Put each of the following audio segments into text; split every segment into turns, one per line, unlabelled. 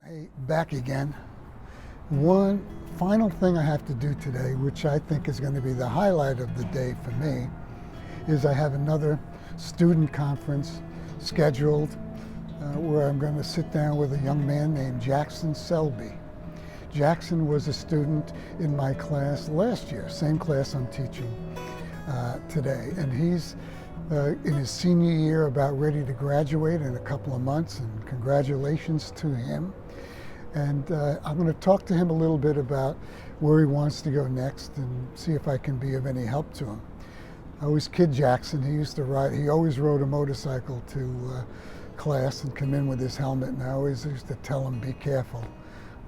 Hey, back again. One final thing I have to do today, which I think is going to be the highlight of the day for me, is I have another student conference scheduled where I'm going to sit down with a young man named Jackson Selby. Jackson was a student in my class last year, same class I'm teaching today, and he's in his senior year, about ready to graduate in a couple of months, and congratulations to him. And I'm going to talk to him a little bit about where he wants to go next and see if I can be of any help to him. I always kid Jackson. He used to ride, he always rode a motorcycle to class and come in with his helmet, and I always used to tell him, be careful.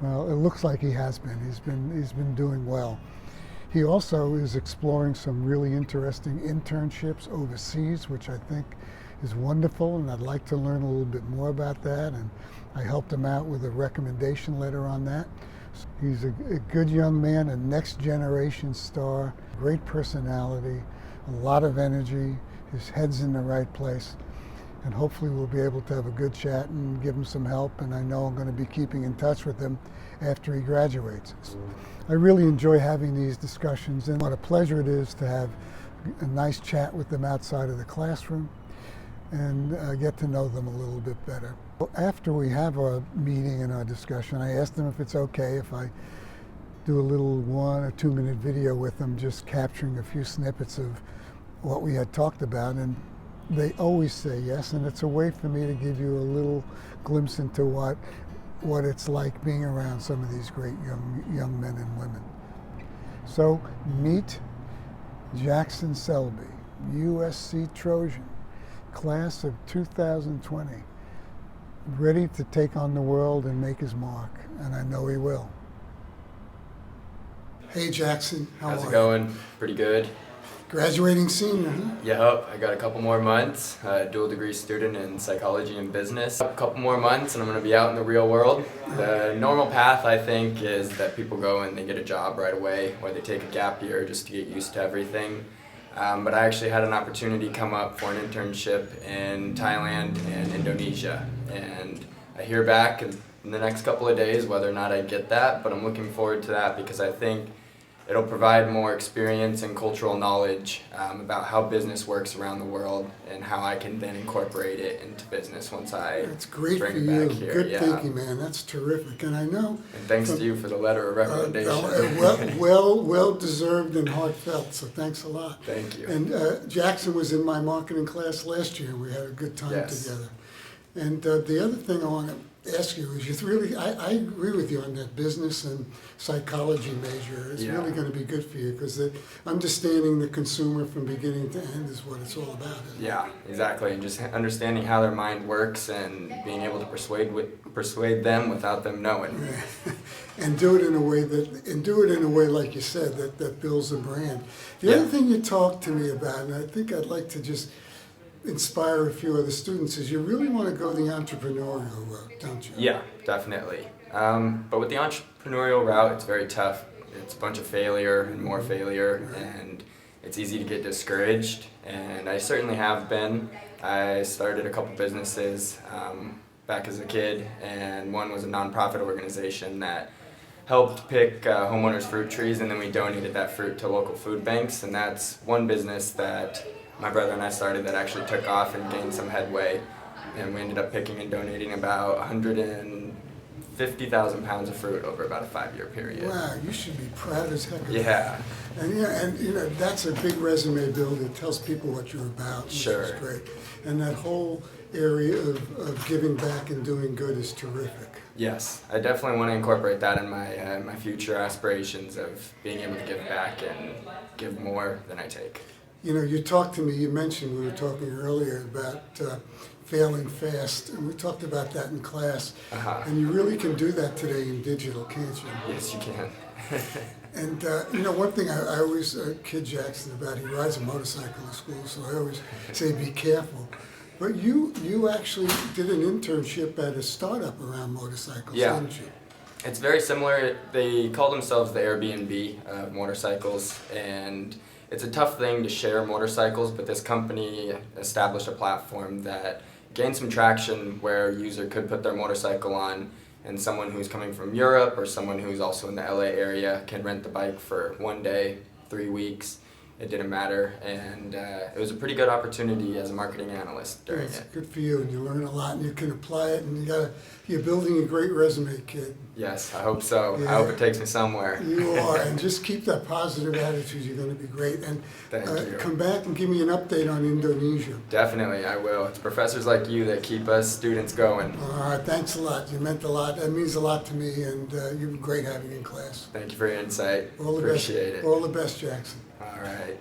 Well, it looks like he has been. He's been doing well. He also is exploring some really interesting internships overseas, which I think is wonderful, and I'd like to learn a little bit more about that, and I helped him out with a recommendation letter on that. He's a good young man, a next generation star, great personality, a lot of energy, his head's in the right place, and hopefully we'll be able to have a good chat and give him some help, and I know I'm going to be keeping in touch with him after he graduates. I really enjoy having these discussions, and what a pleasure it is to have a nice chat with them outside of the classroom and get to know them a little bit better. After we have our meeting and our discussion, I asked them if it's okay if I do a little 1 or 2 minute video with them, just capturing a few snippets of what we had talked about, and they always say yes, and it's a way for me to give you a little glimpse into what it's like being around some of these great young men and women. So meet Jackson Selby, USC Trojan, class of 2020, ready to take on the world and make his mark, and I know he will. Hey Jackson,
how's it going? Pretty good.
Graduating senior, huh?
Yep, I got a couple more months, dual degree student in psychology and business. A couple more months and I'm going to be out in the real world. The normal path, I think, is that people go and they get a job right away, or they take a gap year just to get used to everything. But I actually had an opportunity come up for an internship in Thailand and Indonesia, and I hear back in the next couple of days whether or not I get that, but I'm looking forward to that because I think it'll provide more experience and cultural knowledge about how business works around the world and how I can then incorporate it into business once I
That's great
bring
for
it
you.
back here.
Good
Yeah.
thinking, man. That's terrific. And I know.
And thanks to you for the letter of recommendation.
Well deserved and heartfelt. So thanks a lot.
Thank you.
And Jackson was in my marketing class last year, and we had a good time together. And the other thing I want to ask you is, I agree with you on that business and psychology major. It's really going to be good for you because understanding the consumer from beginning to end is what it's all about.
Yeah, exactly. And just understanding how their mind works and being able to persuade them without them knowing.
And do it in a way like you said that builds a brand. The other thing you talked to me about, and I think I'd like to just inspire a few other students, is you really want to go the entrepreneurial route, don't you?
Yeah, definitely. But with the entrepreneurial route, it's very tough. It's a bunch of failure and more failure, and it's easy to get discouraged, and I certainly have been. I started a couple businesses back as a kid, and one was a nonprofit organization that helped pick homeowners' fruit trees, and then we donated that fruit to local food banks, and that's one business that my brother and I started that actually took off and gained some headway, and we ended up picking and donating about 150,000 pounds of fruit over about a 5-year period.
Wow, you should be proud as heck of
that.
And that's a big resume builder. It tells people what you're about, which is great. And that whole area of giving back and doing good is terrific.
Yes, I definitely want to incorporate that in my future aspirations of being able to give back and give more than I take.
You mentioned, we were talking earlier about failing fast, and we talked about that in class. And you really can do that today in digital, can't you?
Yes, you can.
And one thing I always kid Jackson about, he rides a motorcycle to school, so I always say be careful. But you actually did an internship at a startup around motorcycles, didn't you?
It's very similar. They call themselves the Airbnb of motorcycles, and it's a tough thing to share motorcycles, but this company established a platform that gained some traction where a user could put their motorcycle on and someone who's coming from Europe or someone who's also in the LA area can rent the bike for 1 day, 3 weeks. It didn't matter, and it was a pretty good opportunity as a marketing analyst during
It's
it.
good for you, and you learn a lot, and you can apply it, and you're building a great resume, kid.
Yes, I hope so.
Yeah.
I hope it takes me somewhere.
You are, and just keep that positive attitude. You're going to be great. And
Thank you.
come back and give me an update on Indonesia.
Definitely, I will. It's professors like you that keep us students going.
All right, thanks a lot. You meant a lot. That means a lot to me, and you've been great having you in class.
Thank you for your insight.
All the
Appreciate
best.
it.
All the best, Jackson.
All right.